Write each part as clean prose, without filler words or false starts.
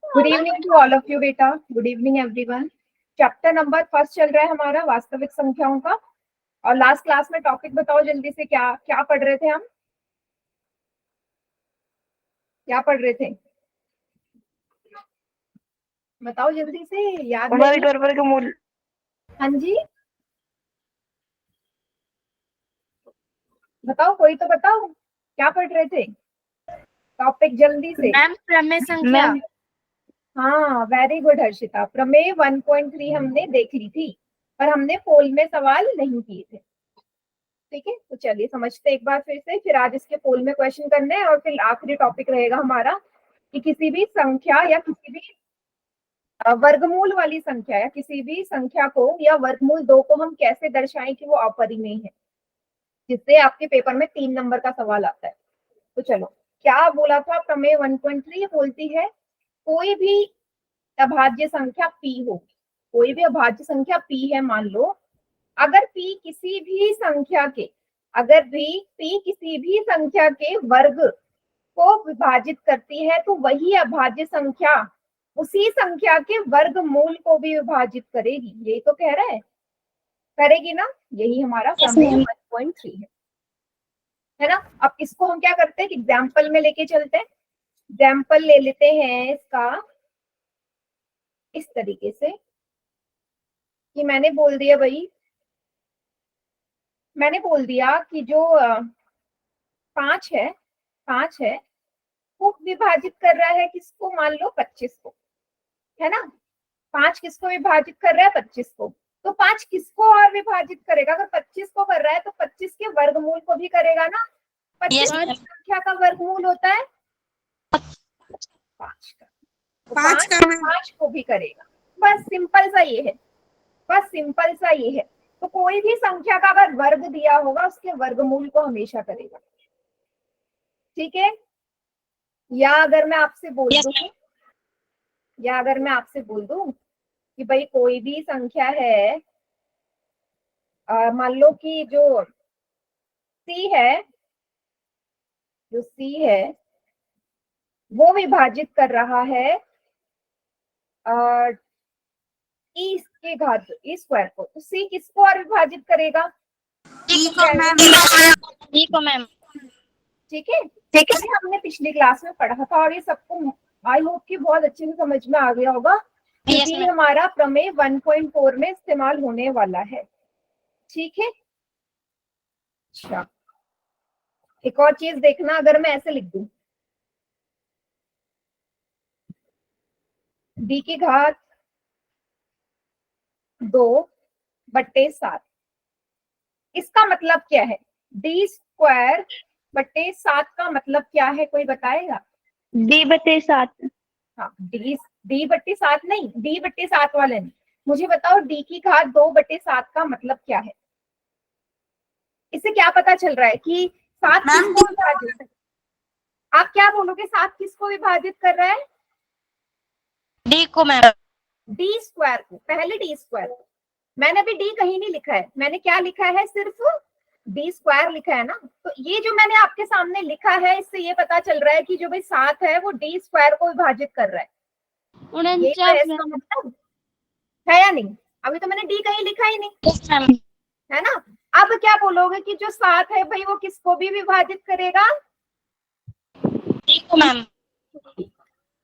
Good evening to all of you बेटा, good evening everyone. Chapter number first चल रहा है हमारा वास्तविक संख्याओं का। और लास्ट क्लास में टॉपिक बताओ जल्दी से, क्या क्या पढ़ रहे थे हम? क्या पढ़ रहे थे? बताओ जल्दी से, याद नहीं? वर्गमूल। हाँ जी, बताओ, कोई तो बताओ क्या पढ़ रहे थे, टॉपिक जल्दी से। मैम प्रमेय संख्या। हाँ, वेरी गुड हर्षिता। प्रमेय 1.3 हमने देख ली थी, पर हमने पोल में सवाल नहीं किए थे। ठीक है, तो चलिए समझते एक बार फिर से, फिर आज इसके पोल में क्वेश्चन करने हैं और फिर आखिरी टॉपिक रहेगा हमारा कि किसी भी संख्या या किसी भी वर्गमूल वाली संख्या या किसी भी संख्या को या वर्गमूल 2 को हम कैसे दर्शाएं कि वो अपरिमेय है, जिससे आपके पेपर में 3 नंबर का सवाल आता है। तो चलो, क्या बोला था प्रमेय 1.3? बोलती है कोई भी अभाज्य संख्या p होगी, कोई भी अभाज्य संख्या p है मान लो, अगर p किसी भी संख्या के, अगर भी p किसी भी संख्या के वर्ग को विभाजित करती है तो वही अभाज्य संख्या उसी संख्या के वर्गमूल को भी विभाजित करेगी। यही तो कह रहा है, करेगी ना? यही हमारा प्रमेय 1.3 है ना। अब इसको हम क्या करते हैं, एग्जाम्पल में लेके चलते हैं। एग्जाम्पल ले लेते हैं इसका इस तरीके से कि मैंने बोल दिया भाई, मैंने बोल दिया कि जो 5 है, 5 है, वो विभाजित कर रहा है किसको? मान लो 25 को, है ना। 5 किसको विभाजित कर रहा है? 25 को। तो 5 किसको और विभाजित करेगा? अगर 25 को कर रहा है तो 25 के वर्गमूल को भी करेगा ना। 25 संख्या का वर्गमूल होता है 5 का, तो 5 को भी करेगा। बस सिंपल सा ये है, बस सिंपल सा ये है। तो कोई भी संख्या का अगर वर्ग दिया होगा उसके वर्गमूल को हमेशा करेगा। ठीक है। या अगर मैं आपसे बोल दूं, या अगर मैं आपसे बोल दूं कि भाई कोई भी संख्या है, मान लो कि जो सी है, जो सी है वो विभाजित कर रहा है ई के घात ई स्क्वायर को, तो सी किसको और विभाजित करेगा? ई को मैम। ठीक है, ठीक है। हमने पिछली क्लास में पढ़ा था और ये सबको आई होप कि बहुत अच्छे से समझ में आ गया होगा, क्योंकि ये हमारा प्रमेय 1.4 में इस्तेमाल होने वाला है। ठीक है। अच्छा, एक और चीज देखना, अगर मैं ऐसे लिख दूं डी की घात 2/7, इसका मतलब क्या है? डी स्क्वायर बटे 7 का मतलब क्या है, कोई बताएगा? d/7। हाँ, डी/7 नहीं, डी/7 वाले नहीं। मुझे बताओ डी की घात 2/7 का मतलब क्या है? इससे क्या पता चल रहा है कि 7 किसको विभाजित कर, आप क्या बोलोगे? 7 किसको विभाजित कर रहा है? डी को मैम। डी स्क्वायर को, पहले डी स्क्वायर को। मैंने अभी डी कहीं नहीं लिखा है, मैंने क्या लिखा है? सिर्फ डी स्क्वायर लिखा है ना। तो ये जो मैंने आपके सामने लिखा है, इससे ये पता चल रहा है कि जो भाई 7 है वो डी स्क्वायर को विभाजित कर रहा है। ये तो है इसका मतलब, है या नहीं? अभी तो मैंने डी कहीं लिखा ही नहीं, है ना। अब क्या बोलोगे कि जो 7 है भाई वो किसको भी विभाजित करेगा? डी को मैम।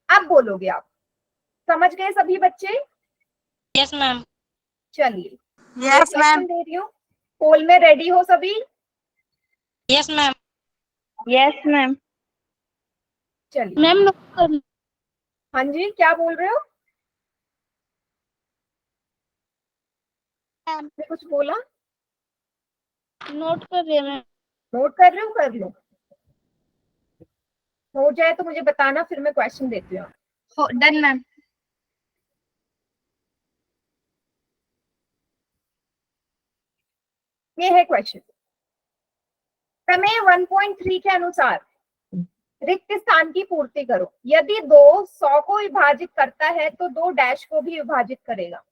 अब बोलोगे आप, समझ गए सभी बच्चे? Yes ma'am. चलिए, यस मैम। दे रही हूँ, पोल में रेडी हो सभी? Yes ma'am. Yes ma'am. चलिए मैम हाँ जी, क्या बोल रहे हो? मैं कुछ बोला? नोट कर रहे हैं। नोट कर रहे हो? कर लो, हो जाए तो मुझे बताना, फिर मैं क्वेश्चन देती हूँ। Done ma'am. ये है क्वेश्चन। प्रमेय 1.3 के अनुसार रिक्त स्थान की पूर्ति करो। यदि 2 100 को विभाजित करता है तो 2 डैश को भी विभाजित करेगा।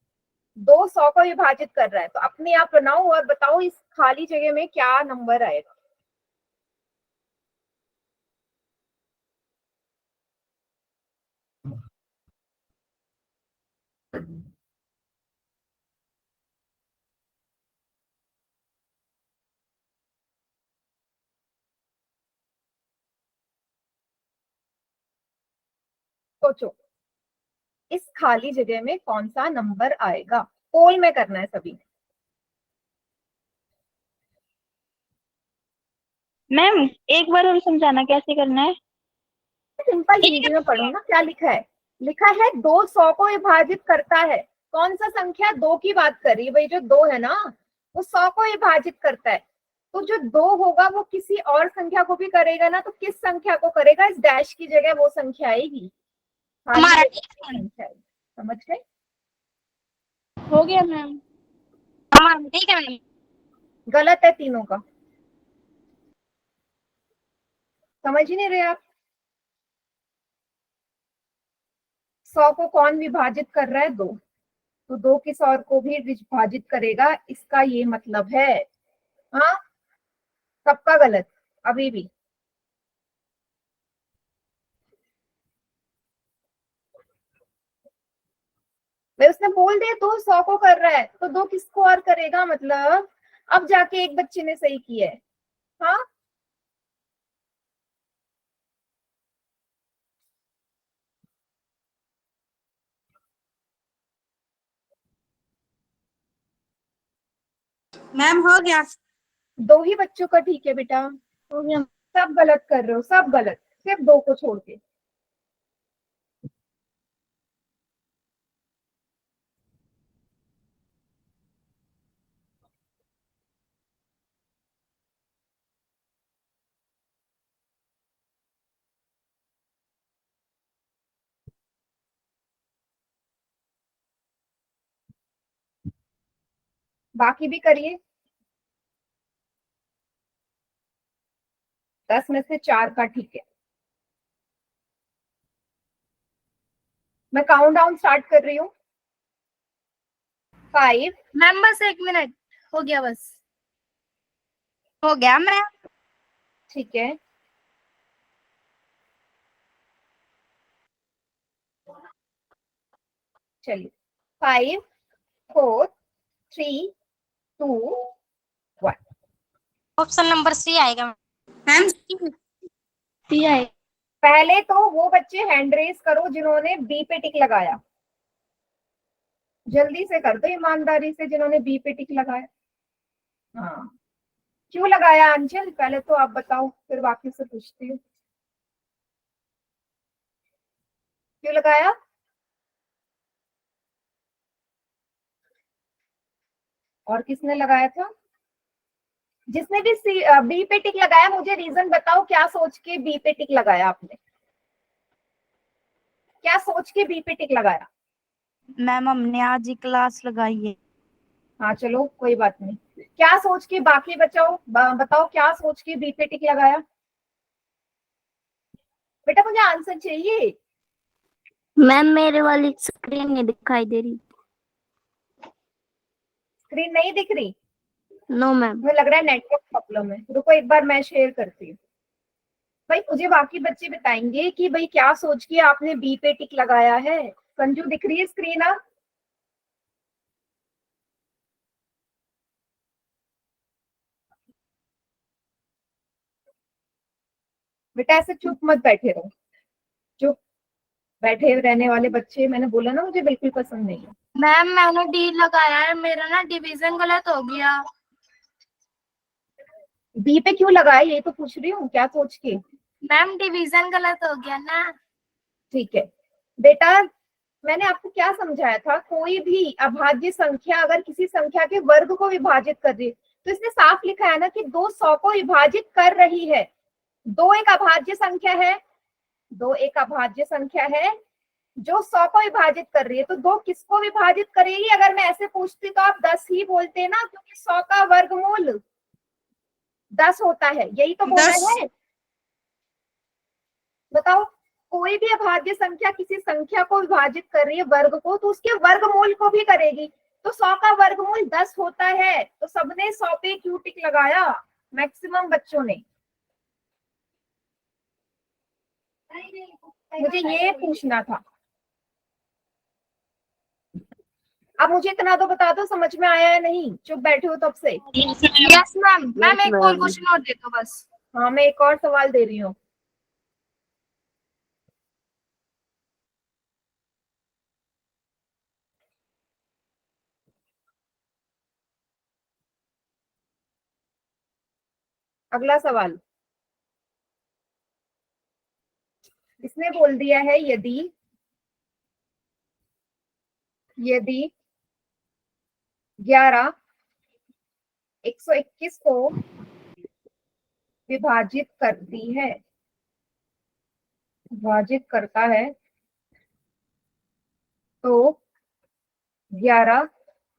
2 100 को विभाजित कर रहा है, तो अपने आप बनाओ और बताओ इस खाली जगह में क्या नंबर आएगा। सोचो इस खाली जगह में कौन सा नंबर आएगा, पोल में करना है सभी ने। मैम एक बार और समझाना कैसे करना है। सिंपल हिंदी में पढ़ो ना, क्या लिखा है? लिखा है 2 100 को विभाजित करता है। कौन सा संख्या? 2 की बात कर रही है भाई, जो 2 है ना वो 100 को विभाजित करता है। तो जो 2 होगा वो किसी और संख्या को भी करेगा ना, तो किस संख्या को करेगा? इस डैश की जगह वो संख्या आएगी, हमारा संख्या आएगी। समझ गए? हो गया मैम। हमारा ठीक है मैम। गलत है तीनों का, समझ ही नहीं रहे आप। 100 को कौन विभाजित कर रहा है? 2, तो 2 किस और को भी विभाजित करेगा, इसका ये मतलब है। हाँ, सबका गलत अभी भी। वे उसने बोल दिया 2 100 को कर रहा है, तो 2 किसको और करेगा, मतलब अब जाके एक बच्चे ने सही किया है। हाँ, मैम हो गया। 2 ही बच्चों का ठीक है बेटा, हो गया। सब गलत कर रहे हो, सब गलत, सिर्फ 2 को छोड़ के। बाकी भी करिए। 10 में से 4 का ठीक है। मैं काउंट डाउन स्टार्ट कर रही हूँ। 5। मैम बस 1 मिनट, हो गया बस, हो गया मैम। ठीक है, चलिए। 5 4 3 2 1। ऑप्शन नंबर सी आएगा मैम। सी आई। पहले तो वो बच्चे हैंड रेस करो जिन्होंने बी पे टिक लगाया, जल्दी से कर दो ईमानदारी से जिन्होंने बी पे टिक लगाया। हाँ, क्यों लगाया अंचल, पहले तो आप बताओ, फिर बाकी से पूछती हूँ। क्यों लगाया? और किसने लगाया था? जिसने भी बी पे टिक लगाया, मुझे रीजन बताओ, क्या सोच के बी पे टिक लगाया आपने? क्या सोच के बी पे टिक लगाया? मैम हमने आज ही क्लास लगाई है। हाँ चलो कोई बात नहीं। क्या सोच के, बाकी बचाओ, बताओ क्या सोच के बी पे टिक लगाया? बेटा मुझे आंसर चाहिए। मैम मेरे वाली स्क्रीन नहीं दिखाई दे रही। स्क्रीन नहीं दिख रही? No ma'am. मुझे लग रहा है नेटवर्क प्रॉब्लम है, रुको एक बार मैं शेयर करती हूँ। भाई मुझे बाकी बच्चे बताएंगे कि भाई क्या सोच के आपने बी पे टिक लगाया है। संजू दिख रही है स्क्रीन? आप बेटा ऐसे चुप मत बैठे रहो, चुप बैठे रहने वाले बच्चे मैंने बोला ना मुझे बिल्कुल पसंद नहीं है। मैम मैंने डी लगाया है, मेरा ना डिवीजन गलत हो गया। बी पे क्यों लगाया ये तो पूछ रही हूँ, क्या सोच के? मैम डिवीजन गलत हो गया ना। ठीक है बेटा, मैंने आपको क्या समझाया था, कोई भी अभाज्य संख्या अगर किसी संख्या के वर्ग को विभाजित कर रही है, तो इसने साफ लिखा है ना कि 2 100 को विभाजित कर रही है। 2 एक अभाज्य संख्या है, 2 एक अभाज्य संख्या है जो 100 को विभाजित कर रही है, तो 2 किसको विभाजित करेगी? अगर मैं ऐसे पूछती तो आप 10 ही बोलते ना, क्योंकि 100 का वर्गमूल 10 होता है, यही तो बोला है। बताओ, कोई भी अभाज्य संख्या किसी संख्या को विभाजित कर रही है वर्ग को, तो उसके वर्गमूल को भी करेगी। तो 100 का वर्गमूल 10 होता है, तो सबने 100 पे क्यों टिक लगाया? मैक्सिमम बच्चों ने। मुझे ये पूछना था। अब मुझे इतना तो बता दो समझ में आया है नहीं, चुप बैठे हो तब से। Yes ma'am. मैम एक और क्वेश्चन और दे दो बस। हाँ मैं एक और सवाल दे रही हूँ। अगला सवाल, इसने बोल दिया है यदि 11 121 को विभाजित करती है, विभाजित करता है, तो 11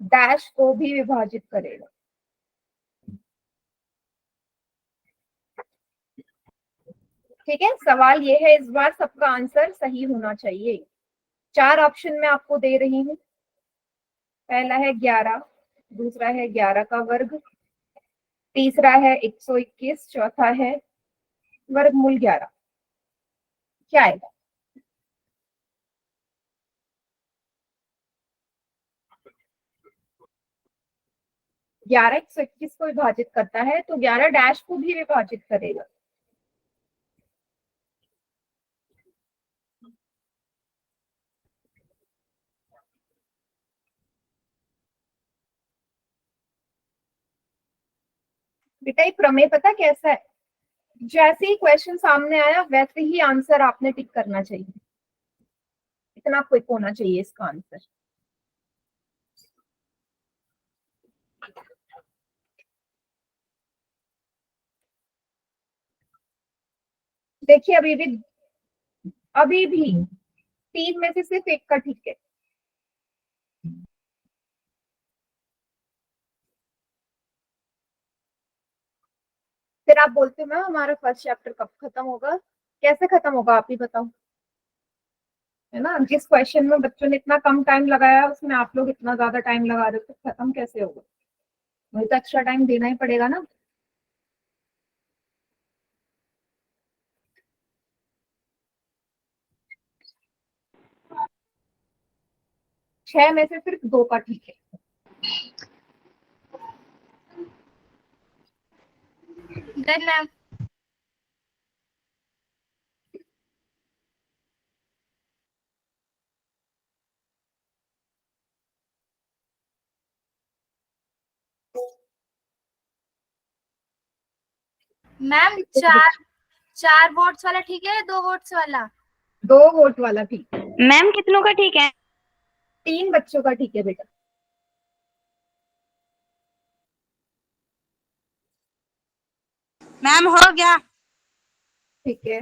डैश को भी विभाजित करेगा। ठीक है, सवाल ये है, इस बार सबका आंसर सही होना चाहिए। 4 ऑप्शन मैं आपको दे रही हूँ। पहला है 11, दूसरा है 11 का वर्ग, तीसरा है 121, चौथा है वर्गमूल 11। क्या आएगा? ग्यारह 121 को विभाजित करता है तो 11 डैश को भी विभाजित करेगा। बेटा ये प्रमेय पता कैसा है, जैसे ही क्वेश्चन सामने आया वैसे ही आंसर आपने टिक करना चाहिए, इतना क्विक होना चाहिए इसका आंसर। देखिए अभी भी 3 में से सिर्फ एक का ठीक है। फिर आप बोलते हो मैम हमारा फर्स्ट चैप्टर कब खत्म होगा? कैसे खत्म होगा आप ही बताओ, है ना? जिस क्वेश्चन में बच्चों ने इतना कम टाइम लगाया उसमें आप लोग इतना ज्यादा टाइम लगा रहे हो, तो खत्म कैसे होगा? वही तो एक्स्ट्रा टाइम देना ही पड़ेगा ना। 6 में से सिर्फ 2 का ठीक है। Done ma'am. मैम 4 वोट्स वाला ठीक है, 2 वोट्स वाला? 2 वोट वाला ठीक है। मैम कितनों का ठीक है? 3 बच्चों का ठीक है बेटा। मैम हो गया। ठीक है,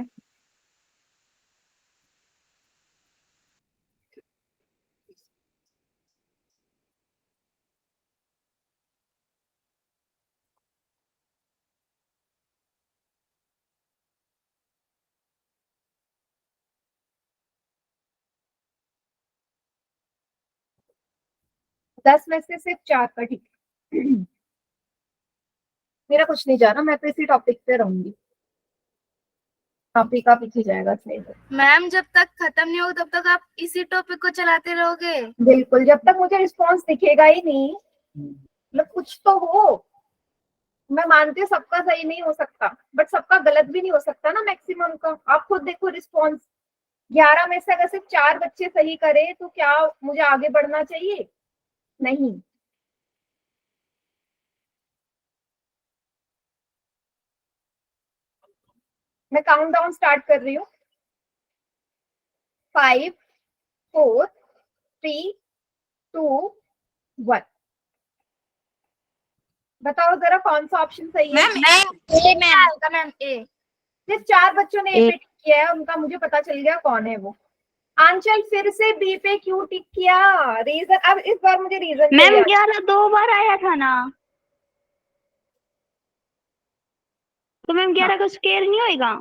दस में से सिर्फ 4 का ठीक है। मेरा कुछ नहीं जा रहा, मैं तो इसी टॉपिक पे रहूंगी, टॉपिक का पीछे जाएगा सही से। मैम जब तक खत्म नहीं होगा तब तक आप इसी टॉपिक को चलाते रहोगे? बिल्कुल, जब तक मुझे रिस्पॉन्स दिखेगा ही नहीं, मतलब कुछ तो हो। मैं मानती हूँ सबका सही नहीं हो सकता, बट सबका गलत भी नहीं हो सकता ना मैक्सिमम का। आप खुद देखो रिस्पॉन्स, 11 में से अगर सिर्फ 4 बच्चे सही करें तो क्या मुझे आगे बढ़ना चाहिए? नहीं। मैं काउंट डाउन स्टार्ट कर रही हूँ। 5 4 3 2 1। बताओ जरा कौन सा ऑप्शन सही है? मैम ए। सिर्फ 4 बच्चों ने ए पे टिक किया है, उनका मुझे पता चल गया कौन है वो। आंचल फिर से बी पे क्यों टिक किया? रीजन, अब इस बार मुझे रीजन मैम चाहिए। 11 2 बार आया था ना, तो मैम 11 का स्क्वायर नहीं होएगा?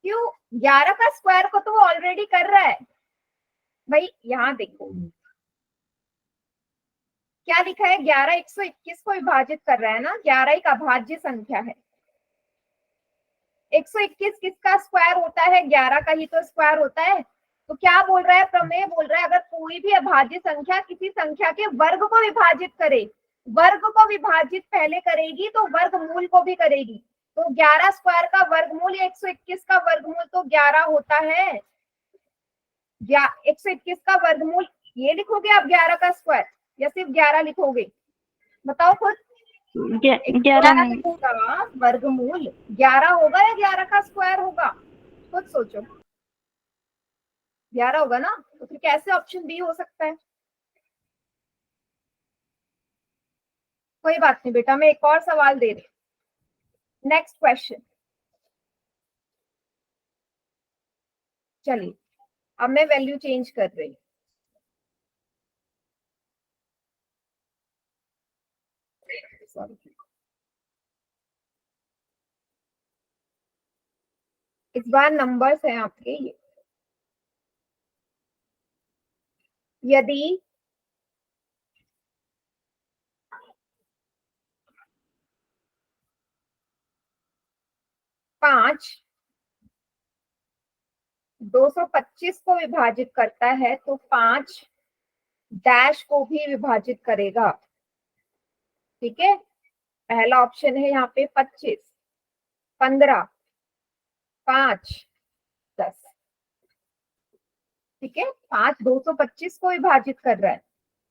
क्यों? 11 का स्क्वायर को तो वो ऑलरेडी कर रहा है भाई। यहाँ देखो क्या लिखा है, 11 121 को विभाजित कर रहा है ना, 11 एक अभाज्य संख्या है। 121 किसका स्क्वायर होता है? 11 का ही तो स्क्वायर होता है। तो क्या बोल रहा है प्रमेय? बोल रहा है अगर कोई भी अभाज्य संख्या किसी संख्या के वर्ग को विभाजित करे, वर्ग को विभाजित पहले करेगी तो वर्गमूल को भी करेगी। तो 11 स्क्वायर का वर्गमूल या 121 का वर्गमूल तो 11 होता है। 121 का वर्गमूल ये लिखोगे आप 11 का स्क्वायर, या सिर्फ 11 लिखोगे? बताओ खुद। 11 में का वर्गमूल 11 होगा या 11 का स्क्वायर होगा? खुद सोचो। 11 होगा ना, तो फिर कैसे ऑप्शन बी हो सकता है? कोई बात नहीं बेटा, मैं एक और सवाल दे रही हूँ। Next question. चलिए अब मैं वैल्यू चेंज कर रही हूँ। इस बार नंबर्स हैं आपके ये। यदि 5 225 को विभाजित करता है तो 5 डैश को भी विभाजित करेगा। ठीक है, पहला ऑप्शन है यहाँ पे 25, 15, 5, 10। ठीक है, 5 225 को विभाजित कर रहा है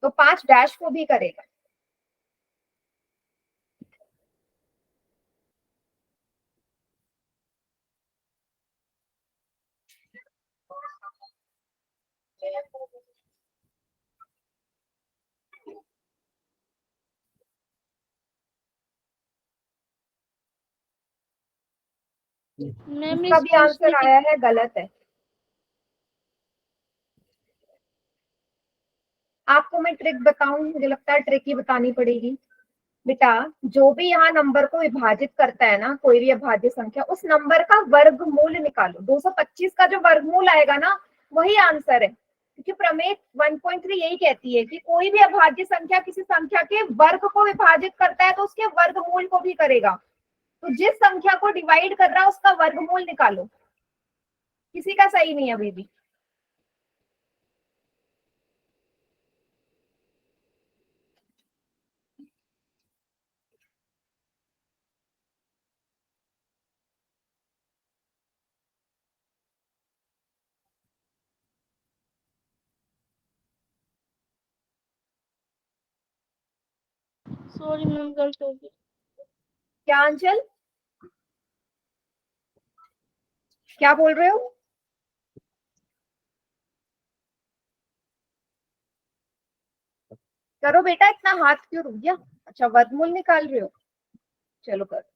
तो 5 डैश को भी करेगा। मैम इसका भी आंसर आया है गलत है। आपको मैं ट्रिक बताऊं? मुझे लगता है ट्रिक ही बतानी पड़ेगी। बेटा जो भी यहाँ नंबर को विभाजित करता है ना, कोई भी अभाज्य संख्या, उस नंबर का वर्गमूल निकालो। 225 का जो वर्गमूल आएगा ना, वही आंसर है। क्योंकि प्रमेय 1.3 यही कहती है कि कोई भी अभाज्य संख्या किसी संख्या के वर्ग को विभाजित करता है तो उसके वर्गमूल को भी करेगा। तो जिस संख्या को डिवाइड कर रहा है उसका वर्गमूल निकालो। किसी का सही नहीं है अभी भी। सॉरी मैम, गलत हो गई। क्या अंचल, क्या बोल रहे हो? करो बेटा, इतना हाथ क्यों रुक गया? अच्छा वर्गमूल निकाल रहे हो, चलो करो।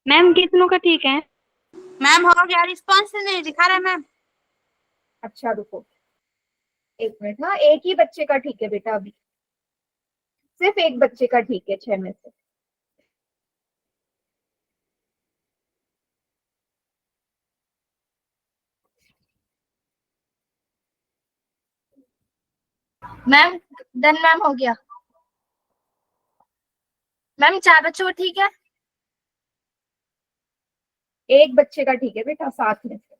मैम कितनों का ठीक है? मैम हो गया, रिस्पॉन्स नहीं दिखा रहा मैम। अच्छा रुको 1 मिनट। हाँ एक ही बच्चे का ठीक है बेटा, अभी सिर्फ एक बच्चे का ठीक है 6 में से। मैम डन मैम, हो गया। मैम 4 बच्चों को ठीक है। एक बच्चे का ठीक है बेटा 7 में से।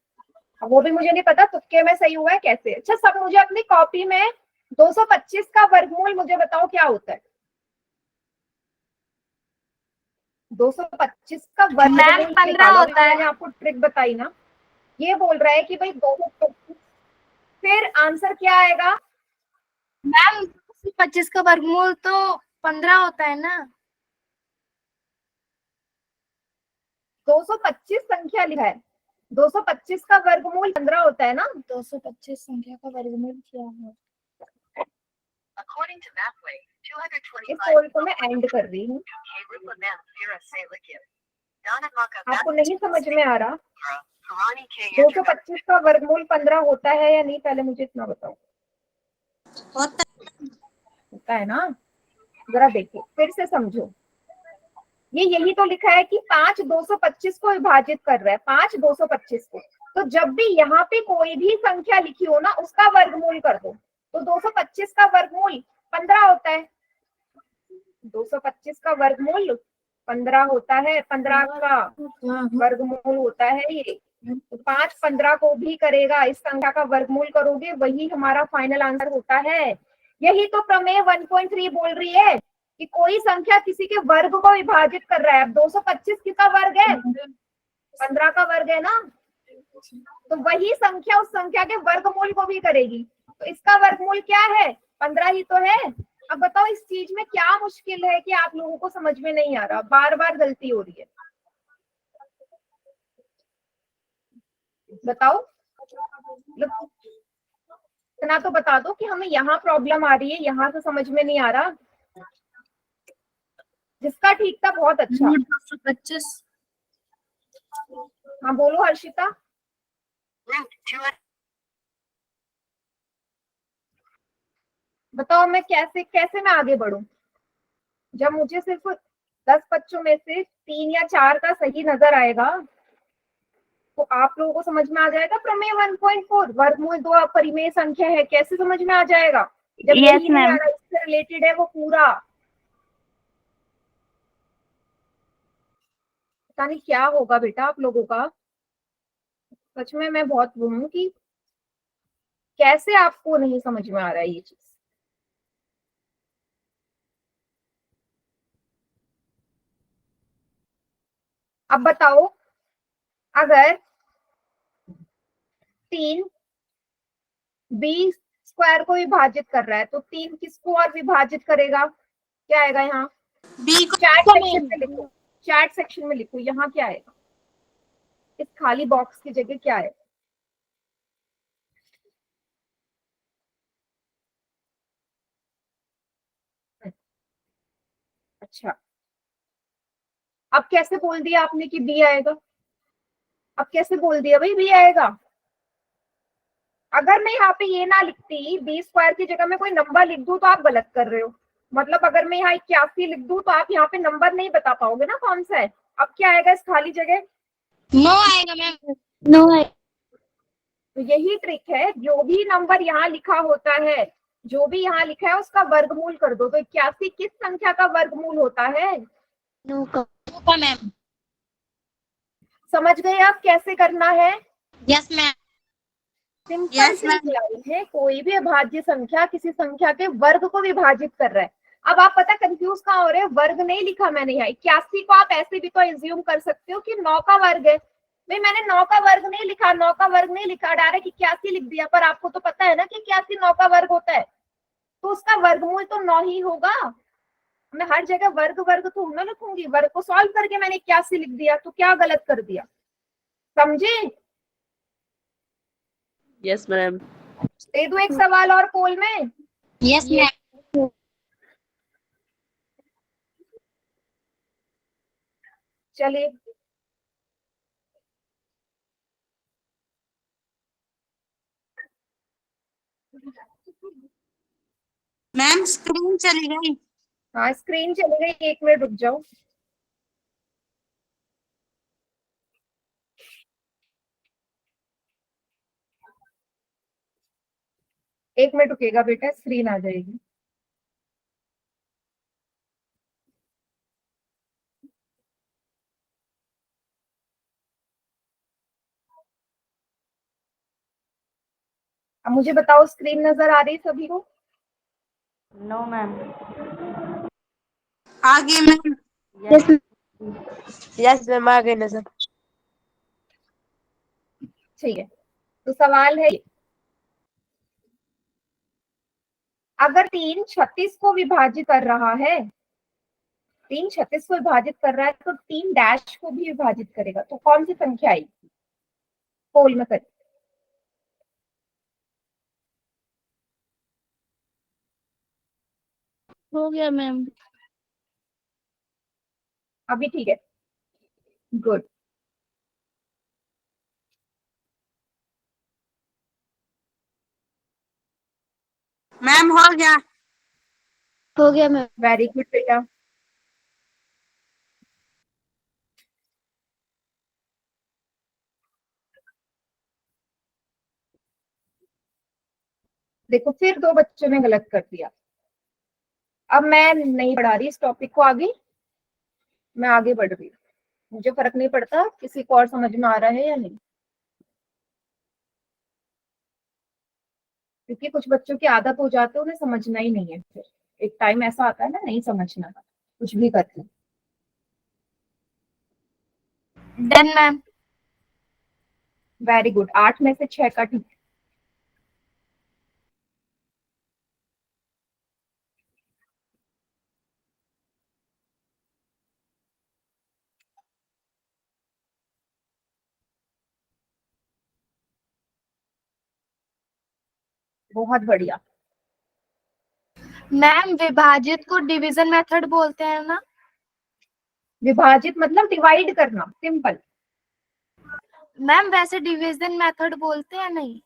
अब वो भी मुझे नहीं पता तुक्के में सही हुआ है कैसे। अच्छा सब मुझे अपनी कॉपी में 225 का वर्गमूल मुझे बताओ क्या होता है? 225 का मैम वर्गमूल 15 निकालो। होता है। मैंने आपको ट्रिक बताई ना। ये बोल रहा है कि भाई 225, फिर आंसर क्या आएगा? मैम 25 का वर्गमूल तो 15 होता है ना। 225 संख्या लिखा है, 225 का वर्गमूल 15 होता है ना। 225 संख्या का वर्गमूल क्या है? इस पोल को मैं एंड कर रही हूँ। आपको नहीं समझ में आ रहा 225 का वर्गमूल 15 होता है या नहीं? पहले मुझे इतना बताओ। होता है ना? जरा देखो फिर से समझो। ये यही तो लिखा है कि 5 225 को विभाजित कर रहा है, 5 225 को। तो जब भी यहाँ पे कोई भी संख्या लिखी हो ना, उसका वर्गमूल कर दो। तो 225 का वर्गमूल 15 होता है। 225 का वर्गमूल 15 होता है, 15 का वर्गमूल होता है ये। तो 5 15 को भी करेगा। इस संख्या का वर्गमूल करोगे, वही हमारा फाइनल आंसर होता है। यही तो प्रमेय 1.3 बोल रही है। कि कोई संख्या किसी के वर्ग को विभाजित कर रहा है। अब 225 किसका वर्ग है? 15 का वर्ग है ना, तो वही संख्या उस संख्या के वर्गमूल को भी करेगी। तो इसका वर्गमूल क्या है? 15 ही तो है। अब बताओ इस चीज में क्या मुश्किल है कि आप लोगों को समझ में नहीं आ रहा, बार बार गलती हो रही है, बताओ। इतना तो बता दो कि हमें यहाँ प्रॉब्लम आ रही है, यहाँ से समझ में नहीं आ रहा। जिसका ठीक था बहुत अच्छा। 225। हाँ बोलो हर्षिता। बताओ मैं कैसे कैसे मैं आगे बढ़ूं, जब मुझे सिर्फ 10 बच्चों में से 3 या 4 का सही नजर आएगा तो आप लोगों को समझ में आ जाएगा प्रमेय 1.4 वर्गमूल 2 अपरिमेय संख्या है, कैसे समझ में आ जाएगा जब Yes, यही नहीं आ ma'am. रहा, इससे रिलेटेड है वो पूरा। पता नहीं क्या होगा बेटा आप लोगों का, सच में मैं बहुत वो हूं कि कैसे आपको नहीं समझ में आ रहा है ये चीज। अब बताओ अगर 3 बी स्क्वायर को विभाजित कर रहा है तो 3 किसको और विभाजित करेगा? क्या आएगा यहाँ? बी को चैट सेक्शन में लिखो, चैट सेक्शन में लिखो यहाँ क्या आएगा, इस खाली बॉक्स की जगह क्या है? अच्छा, अब कैसे बोल दिया आपने कि बी आएगा? अब कैसे बोल दिया भाई बी आएगा? अगर मैं यहाँ पे ये ना लिखती, बी स्क्वायर की जगह मैं कोई नंबर लिख दूं तो आप गलत कर रहे हो। मतलब अगर मैं यहाँ 81 लिख दूं तो आप यहाँ पे नंबर नहीं बता पाओगे ना कौन सा है। अब क्या आएगा इस खाली जगह? 9 आएगा मैम। No, I. तो यही ट्रिक है, जो भी नंबर यहाँ लिखा होता है, जो भी यहाँ लिखा है उसका वर्गमूल कर दो। तो 81 किस संख्या का वर्गमूल होता है? No, का. मैम। समझ गए आप कैसे करना है? Yes ma'am. सिंपल Yes, सी ma'am. लाइन है, कोई भी अभाज्य संख्या किसी संख्या के वर्ग को विभाजित कर रहा है। अब आप पता कंफ्यूज कहाँ हो रहे हैं, वर्ग नहीं लिखा मैंने यहाँ। 81 को आप ऐसे भी तो एज्यूम कर सकते हो कि 9 का वर्ग है। भाई मैंने 9 का वर्ग नहीं लिखा, 9 का वर्ग नहीं लिखा, डायरेक्ट 81 लिख दिया, पर आपको तो पता है ना कि 81 9 का वर्ग होता है, तो उसका वर्गमूल तो 9 ही होगा। मैं हर जगह वर्ग वर्ग थोड़ी ना लिखूंगी, वर्ग को सॉल्व करके मैंने 81 लिख दिया, तो क्या गलत कर दिया, समझे? Yes ma'am. दे दो एक सवाल और पोल में। Yes ma'am. चलिए मैम स्क्रीन चली गई। हाँ स्क्रीन चली गई, 1 मिनट रुक जाओ। एक मिनट रुकेगा बेटा, स्क्रीन आ जाएगी। अब मुझे बताओ स्क्रीन नजर आ रही सभी को? No ma'am. आगे मैम। Yes, यस मैम आ गई नजर। ठीक है, तो सवाल है अगर 3 36 को विभाजित कर रहा है, 3 36 को विभाजित कर रहा है तो 3 डैश को भी विभाजित करेगा, तो कौन सी संख्या आएगी? पोल में कर। हो गया मैम. अभी ठीक है, गुड। मैम हो गया। हो गया मैम. वेरी गुड बेटा। देखो फिर 2 बच्चों ने गलत कर दिया। अब मैं नहीं बढ़ा रही इस टॉपिक को आगे, मैं आगे बढ़ रही हूँ, मुझे फर्क नहीं पड़ता किसी को और समझ में आ रहा है या नहीं, क्योंकि कुछ बच्चों की आदत हो जाती है उन्हें समझना ही नहीं है फिर। एक टाइम ऐसा आता है ना, नहीं समझना कुछ भी करते। Done ma'am. वेरी गुड, 8 में से 6 का ठीक। बहुत बढ़िया। मैम विभाजित को डिवीजन मेथड बोलते हैं ना? विभाजित मतलब डिवाइड करना, सिंपल। मैम वैसे डिवीजन मेथड बोलते हैं नहीं?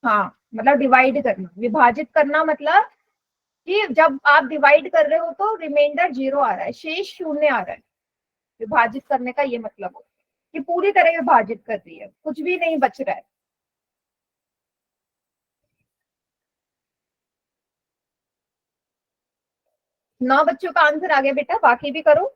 हाँ, मतलब डिवाइड करना। विभाजित करना मतलब कि जब आप डिवाइड कर रहे हो तो रिमाइंडर 0 आ रहा है, शेष 0 आ रहा है। विभाजित करने का ये मतलब हो कि पूरी तरह विभाजित कर रही है, कुछ भी नहीं बच रहा है। 9 बच्चों का आंसर आ गया बेटा, बाकी भी करो।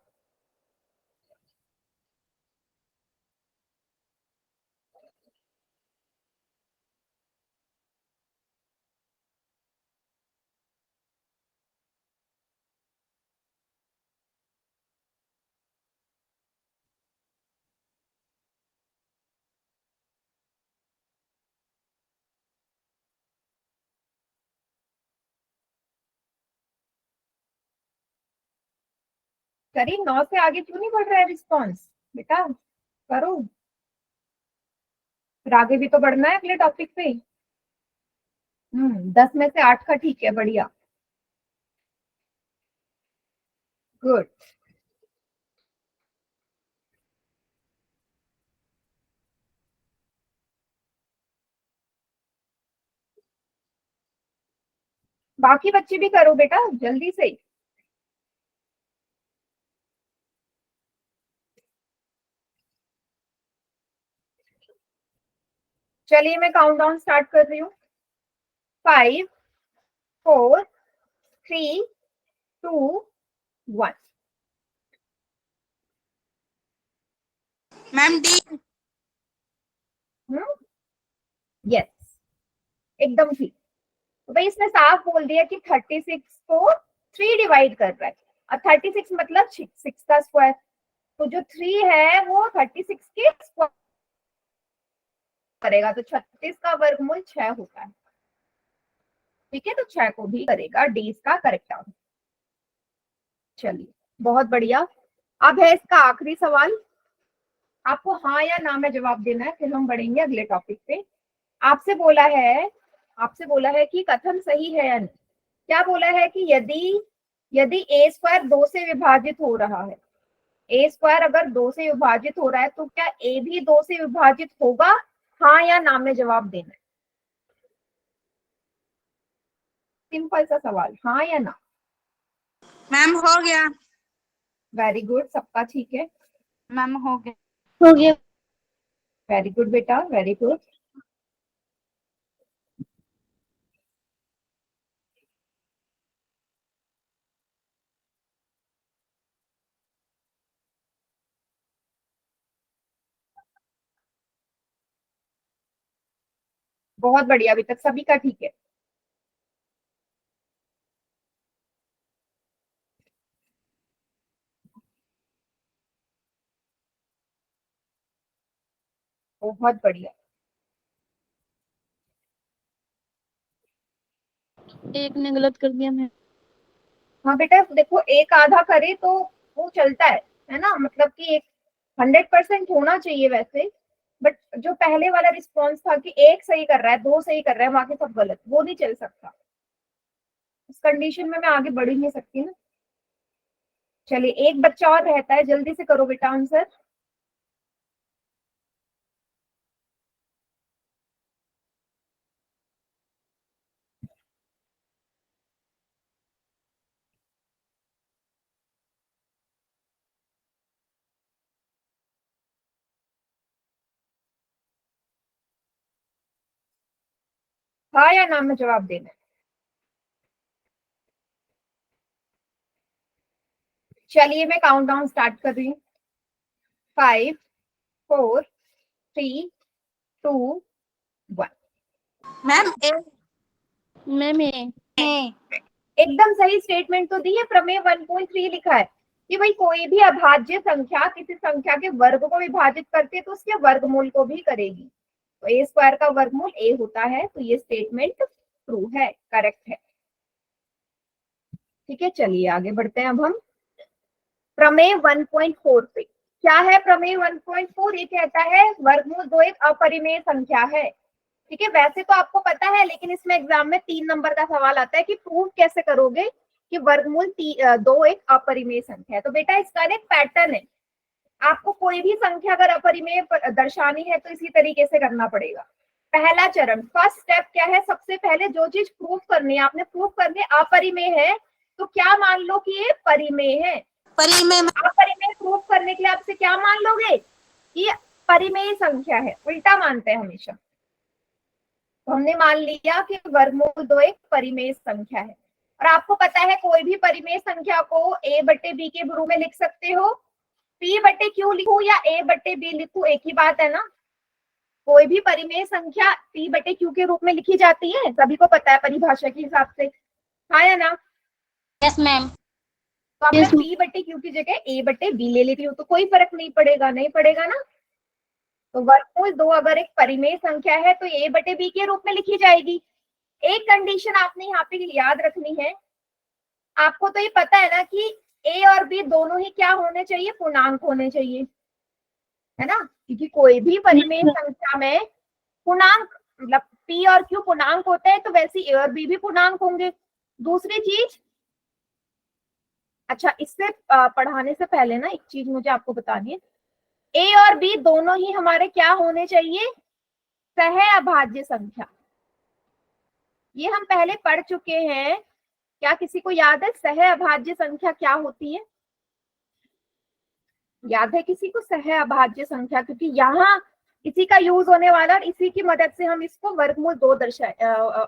करी, 9 से आगे क्यों नहीं बढ़ रहा है रिस्पॉन्स बेटा? करो, फिर आगे भी तो बढ़ना है अगले टॉपिक पे। 10 में से 8 का ठीक है, बढ़िया, गुड। बाकी बच्चे भी करो बेटा जल्दी से। चलिए मैं काउंटडाउन स्टार्ट कर रही हूँ। 5 4 3 2 1। Ma'am D. यस, एकदम ठीक। तो भाई इसने साफ बोल दिया कि 36 को 3 डिवाइड कर रहा है, और 36 मतलब 6 का स्क्वायर। तो जो 3 है वो 36 के स्क्वायर करेगा, तो 36 का वर्गमूल 6 होता है। ठीक है, तो 6 को भी करेगा, डी इसका करेक्ट आंसर। चलिए, बहुत बढ़िया। अब है इसका आखिरी सवाल, आपको हाँ या ना में जवाब देना है, फिर हम बढ़ेंगे अगले टॉपिक पे। आपसे बोला है, आपसे बोला है कि कथन सही है या नहीं। क्या बोला है कि यदि यदि ए स्क्वायर 2 से विभाजित हो रहा है, ए स्क्वायर अगर 2 से विभाजित हो रहा है तो क्या ए भी 2 से विभाजित होगा? हाँ या ना में जवाब देना है, सिंपल सा सवाल, हाँ या ना। मैम हो गया। वेरी गुड, सबका ठीक है। मैम हो गया। हो गया। वेरी गुड बेटा, वेरी गुड। बहुत बढ़िया, अभी तक सभी का ठीक है। बहुत बढ़िया। एक ने गलत कर दिया मैं। हाँ बेटा देखो, एक आधा करे तो वो चलता है ना, मतलब कि एक 100% होना चाहिए वैसे। बट जो पहले वाला रिस्पॉन्स था कि एक सही कर रहा है, 2 सही कर रहा है, बाकी सब गलत, वो नहीं चल सकता। इस कंडीशन में मैं आगे बढ़ ही नहीं सकती ना। चलिए, एक बच्चा और रहता है, जल्दी से करो बेटा आंसर। हाँ या ना में जवाब देना है। चलिए मैं काउंटडाउन स्टार्ट कर रही हूँ। 5 4 3 2 1। मैम ए मैम ए। में एकदम सही स्टेटमेंट तो दी है, प्रमेय 1.3 लिखा है कि भाई कोई भी अभाज्य संख्या किसी संख्या के वर्ग को विभाजित करती है तो उसके वर्गमूल को भी करेगी, तो ए स्क्वायर का वर्गमूल ए होता है, तो ये स्टेटमेंट ट्रू है, करेक्ट है। ठीक है, चलिए आगे बढ़ते हैं अब हम प्रमेय 1.4 पे। क्या है प्रमेय 1.4? ये कहता है वर्गमूल 2 एक अपरिमेय संख्या है। ठीक है, वैसे तो आपको पता है, लेकिन इसमें एग्जाम में 3 नंबर का सवाल आता है कि प्रूव कैसे करोगे कि वर्गमूल 2 एक अपरिमेय संख्या है। तो बेटा इसका एक पैटर्न है, आपको कोई भी संख्या अगर अपरिमेय दर्शानी है तो इसी तरीके से करना पड़ेगा। पहला चरण, फर्स्ट स्टेप क्या है? सबसे पहले जो चीज प्रूफ करनी है, आपने प्रूफ करनी अपरिमेय है तो क्या मान लो कि ये परिमेय है। अपरिमेय प्रूफ करने के लिए आपसे क्या मान लोगे कि परिमेय संख्या है, उल्टा मानते हैं हमेशा। तो हमने मान लिया कि वर्गमूल 2 एक परिमेय संख्या है, और आपको पता है कोई भी परिमेय संख्या को a बटे b के रूप में लिख सकते हो। p बटे q लिखूं या a बटे b लिखूं, एक ही बात है ना। कोई भी परिमेय संख्या p बटे q के रूप में लिखी जाती है, सभी को पता है परिभाषा के हिसाब से, हाँ या ना? Yes ma'am. तो अब मैं p बटे q की जगह a बटे b ले लेती हूँ तो कोई फर्क नहीं पड़ेगा, नहीं पड़ेगा ना। तो वर्गमूल 2 अगर एक परिमेय संख्या है तो a बटे b के रूप में लिखी जाएगी। एक कंडीशन आपने यहाँ पे याद रखनी है, आपको तो ये पता है ना कि a और b दोनों ही क्या होने चाहिए? पूर्णांक होने चाहिए, है ना, क्योंकि कोई भी परिमेय संख्या में पूर्णांक मतलब p और q पूर्णांक होते हैं, तो वैसे a और b भी पूर्णांक होंगे। दूसरी चीज, अच्छा इससे पढ़ाने से पहले ना एक चीज मुझे आपको बतानी है, a और b दोनों ही हमारे क्या होने चाहिए? सह अभाज्य संख्या। ये हम पहले पढ़ चुके हैं, क्या किसी को याद है सह अभाज्य संख्या क्या होती है? याद है किसी को सह अभाज्य संख्या? क्योंकि यहाँ इसी का यूज होने वाला और इसी की मदद से हम इसको वर्गमूल 2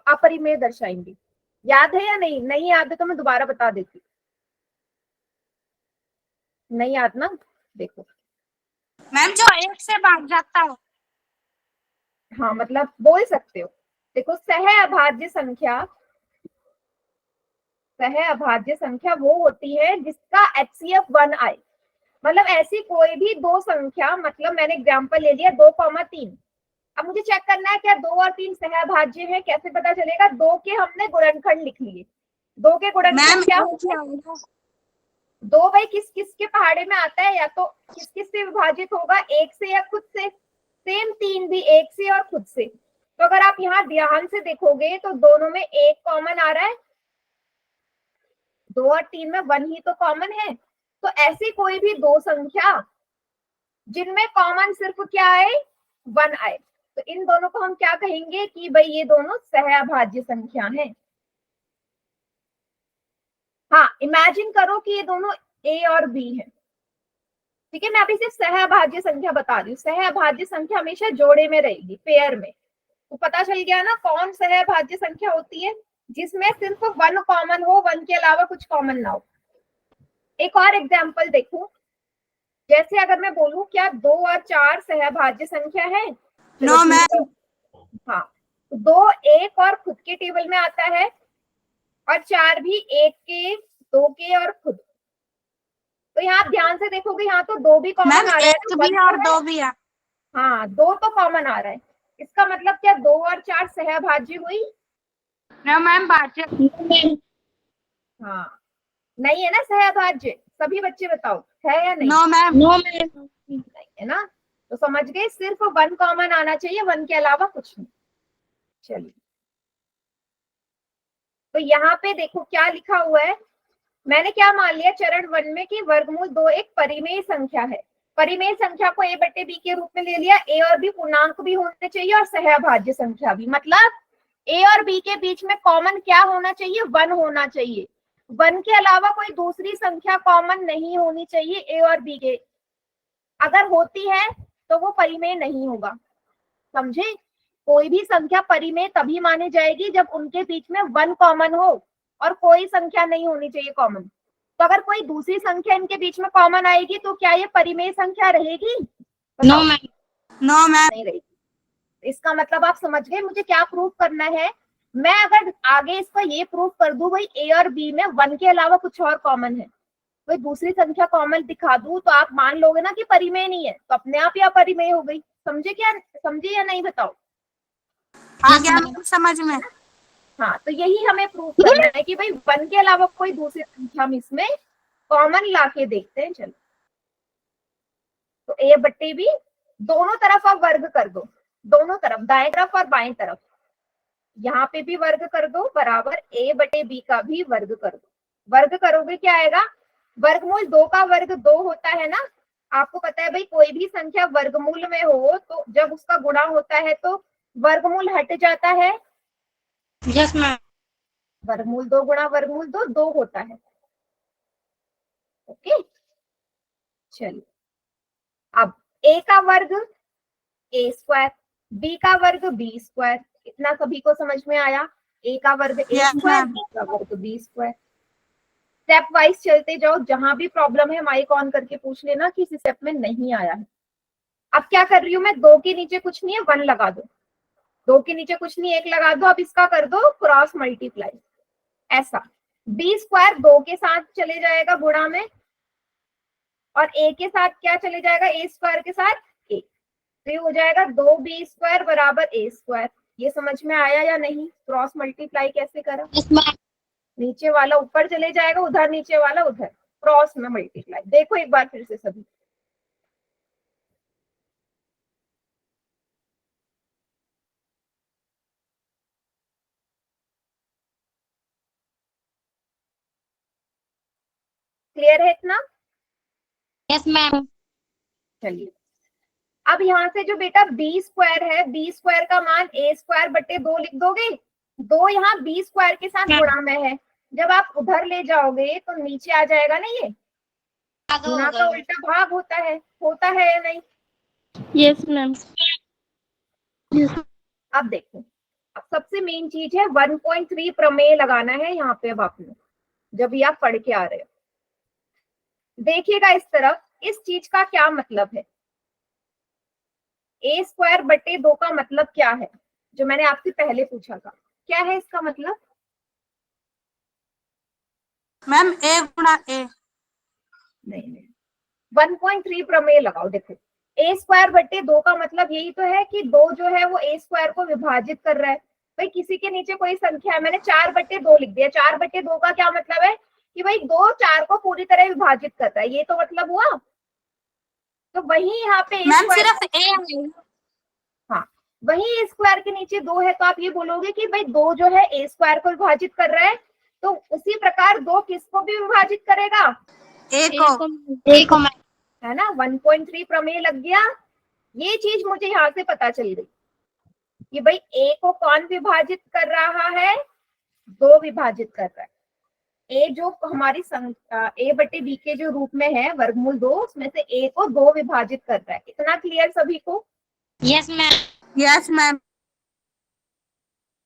अपरिमेय दर्शाएंगे। याद है या नहीं? नहीं याद है तो मैं दोबारा बता देती हूँ। नहीं याद ना? देखो मैम जो 1 से भाग जाता है, हाँ मतलब बोल सकते हो। देखो सह अभाज्य संख्या वो होती है जिसका HCF 1 आए। मतलब ऐसी कोई भी दो संख्या, मतलब मैंने एग्जांपल ले लिया 2,3। अब मुझे चेक करना है क्या 2 और 3 सहअभाज्य है, कैसे पता चलेगा? 2 के हमने गुणनखंड लिख लिए, 2 के गुणनखंड क्या होगा? 2 भाई किस किस के पहाड़े में आता है? या तो किस किस से विभाजित होगा? 1 से या खुद से। सेम 3 भी 1 से और खुद से। तो अगर आप यहाँ ध्यान से देखोगे तो दोनों में 1 कॉमन आ रहा है, 2 और 3 में 1 ही तो कॉमन है। तो ऐसी कोई भी दो संख्या जिनमें कॉमन सिर्फ क्या आए? 1 आए, तो इन दोनों को हम क्या कहेंगे कि भाई ये दोनों सहअभाज्य संख्या हैं। हाँ, इमेजिन करो कि ये दोनों a और b है। ठीक है, मैं अभी सिर्फ सहअभाज्य संख्या बता रही हूँ। सहअभाज्य संख्या हमेशा जोड़े में रहेगी, पेयर में। तो पता चल गया ना कौन सहअभाज्य संख्या होती है? जिसमें सिर्फ 1 कॉमन हो, 1 के अलावा कुछ कॉमन ना हो। एक और एग्जाम्पल देखो, जैसे अगर मैं बोलूं क्या 2 और 4 सहअभाज्य संख्या है? No ma'am. हाँ, 2 1 और खुद के टेबल में आता है, और 4 भी 1 के, 2 के और खुद। तो यहाँ आप ध्यान से देखोगे, यहाँ तो 2 भी कॉमन आ रहा है, 1 भी और 2 भी है। हाँ 2 तो कॉमन आ रहा है। इसका मतलब क्या 2 और 4 सहअभाज्य हुई? ना मैम, भाज्य। हाँ, नहीं है ना सहअभाज्य? सभी बच्चे बताओ, है या नहीं? No ma'am. No ma'am. नहीं है ना? तो समझ गए, सिर्फ 1 कॉमन आना चाहिए, 1 के अलावा कुछ नहीं। चलिए, तो यहाँ पे देखो क्या लिखा हुआ है। मैंने क्या मान लिया चरण 1 में कि वर्गमूल 2 एक परिमेय संख्या है। परिमेय संख्या को a बटे b के रूप में ले लिया। a और b पूर्णांक भी होने चाहिए और सहअभाज्य संख्या भी। मतलब a और b के बीच में कॉमन क्या होना चाहिए? 1 होना चाहिए। 1 के अलावा कोई दूसरी संख्या कॉमन नहीं होनी चाहिए a और b के। अगर होती है तो वो परिमेय नहीं होगा। समझे? कोई भी संख्या परिमेय तभी मानी जाएगी जब उनके बीच में 1 कॉमन हो और कोई संख्या नहीं होनी चाहिए कॉमन। तो अगर कोई दूसरी संख्या इनके बीच में कॉमन आएगी तो क्या ये परिमेय संख्या रहेगी? No ma'am. No ma'am. नहीं रहेगी। इसका मतलब आप समझ गए मुझे क्या प्रूफ करना है मैं अगर आगे इसका ये प्रूव कर दूं भाई ए और बी में 1 के अलावा कुछ और कॉमन है, कोई दूसरी संख्या कॉमन दिखा दूं, तो आप मान लोगे ना कि परिमेय नहीं है, तो अपने आप ही अपरिमेय हो गई। समझे क्या, समझे या नहीं बताओ? आ गया मैम समझ में। हाँ, तो यही हमें प्रूव करना है कि भाई 1 के अलावा कोई दूसरी संख्या हम इसमें कॉमन लाके देखते हैं। चलो, तो ए बट्टे बी, दोनों तरफ आप वर्ग कर दो, दोनों तरफ, दाएं तरफ और बाएं तरफ। यहाँ पे भी वर्ग कर दो, बराबर ए बटे बी का भी वर्ग कर दो। वर्ग करोगे क्या आएगा? वर्गमूल 2 का वर्ग 2 होता है ना। आपको पता है भाई, कोई भी संख्या वर्गमूल में हो तो जब उसका गुणा होता है तो वर्गमूल हट जाता है। Yes ma'am. वर्गमूल 2 गुणा वर्गमूल 2 2 होता है। ओके, चलिए अब ए का वर्ग ए स्क्वायर, बी का वर्ग बी स्क्वायर, इतना सभी को समझ में आया? ए का वर्ग ए Yes, स्क्वायर, ma'am. बी का वर्ग बी स्क्वायर। स्टेप वाइज चलते जाओ, जहां भी प्रॉब्लम है माइक ऑन करके पूछ लेना कि इस स्टेप में नहीं आया है। अब क्या कर रही हूँ मैं, 2 के नीचे कुछ नहीं है 1 लगा दो, 2 के नीचे कुछ नहीं 1 लगा दो। अब इसका कर दो क्रॉस मल्टीप्लाई, ऐसा बी स्क्वायर 2 के साथ चले जाएगा गुणा में, और ए के साथ क्या चले जाएगा, ए स्क्वायर के साथ ए, तो ये हो जाएगा 2b स्क्वायर बराबर ए स्क्वायर। ये समझ में आया या नहीं? क्रॉस मल्टीप्लाई कैसे करा? नीचे वाला ऊपर चले जाएगा, उधर नीचे वाला उधर, क्रॉस में मल्टीप्लाई। देखो एक बार फिर से सभी, क्लियर है इतना? Yes ma'am. चलिए, अब यहाँ से जो बेटा बी स्क्वायर है, बी स्क्वायर का मान ए स्क्वायर बटे 2 लिख दोगे। 2 यहाँ बी स्क्वायर के साथ गुणा में है, जब आप उधर ले जाओगे तो नीचे आ जाएगा ना, ये गुणा का उल्टा भाग होता है या नहीं? Yes ma'am. अब देखो, अब सबसे मेन चीज है 1.3 प्रमेय लगाना है यहाँ पे। अब आपने जब ये आप पढ़ के आ रहे हो, देखिएगा इस तरफ, इस चीज का क्या मतलब है? ए स्क्वायर बटे 2 का मतलब क्या है, जो मैंने आपसे पहले पूछा था, क्या है इसका मतलब? मैम ए गुणा ए। नहीं, 1.3 प्रमेय लगाओ। देखो, ए स्क्वायर बटे 2 का मतलब यही तो है कि 2 जो है वो ए स्क्वायर को विभाजित कर रहा है। भाई किसी के नीचे कोई संख्या है, मैंने 4 बटे 2 लिख दिया। 4 बटे 2 का क्या मतलब है कि भाई 2 4 को पूरी तरह विभाजित करता है, ये तो मतलब हुआ। तो वही यहाँ पे मैम सिर्फ ए, हाँ, वही ए स्क्वायर के नीचे 2 है, तो आप ये बोलोगे कि भाई 2 जो है ए स्क्वायर को विभाजित कर रहा है, तो उसी प्रकार 2 किसको भी विभाजित करेगा? ए को है ना, 1.3 प्रमेय लग गया। ये चीज मुझे यहाँ से पता चल गई कि भाई ए को कौन विभाजित कर रहा है? 2 विभाजित कर रहा है। ए जो हमारी ए बटे बी के जो रूप में है वर्गमूल 2, उसमें से ए को 2 विभाजित कर रहा है। इतना क्लियर सभी को? Yes ma'am. Yes ma'am.